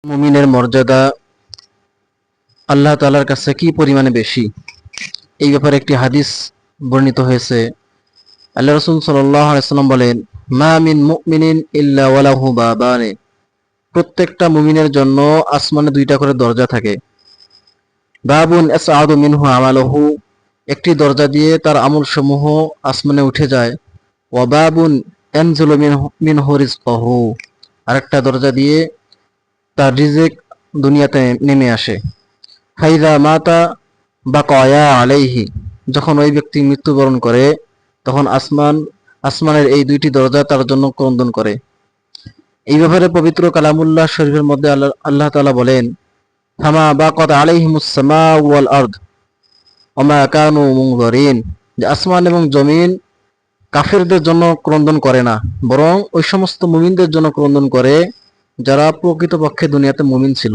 মুমিনের মর্যাদা আল্লাহ তাআলার কাছে কি পরিমাণে বেশি, এই ব্যাপারে একটি হাদিস বর্ণিত হয়েছে। আল্লাহ রাসূল সাল্লাল্লাহু আলাইহি ওয়াসাল্লাম বলেন, মা মিন মুমিনিন ইল্লা ওয়ালাহু বাবানে, প্রত্যেকটা মুমিনের জন্য আসমানে দুইটা করে দরজা থাকে। বাবুন আসআদু মিনহু আমালুহু, একটি দরজা দিয়ে তার আমলসমূহ আসমানে উঠে যায়। ওয়া বাবুন ইয়ানজিলু মিনহু রিজকুহু, আরেকটা দরজা দিয়ে তার রিজিক দুনিয়াতে নেমে আসে। ফাইদা মাতা বাকায়া আলাইহি, যখন ওই ব্যক্তি মৃত্যুবরণ করে তখন আসমানের এই দুইটি দরজা তার জন্য ক্রন্দন করে। এই ব্যাপারে পবিত্র কালামুল্লাহ শরীফের মধ্যে আল্লাহ তাআলা বলেন, ফামা বাকাত আলাইহিমুস সামাউ ওয়াল আরদ ওমা কানু মুনযিরিন, যে আসমান এবং জমিন কাফেরদের জন্য ক্রন্দন করে না, বরং ওই সমস্ত মুমিনদের জন্য ক্রন্দন করে যারা প্রকৃতপক্ষে দুনিয়াতে মুমিন ছিল।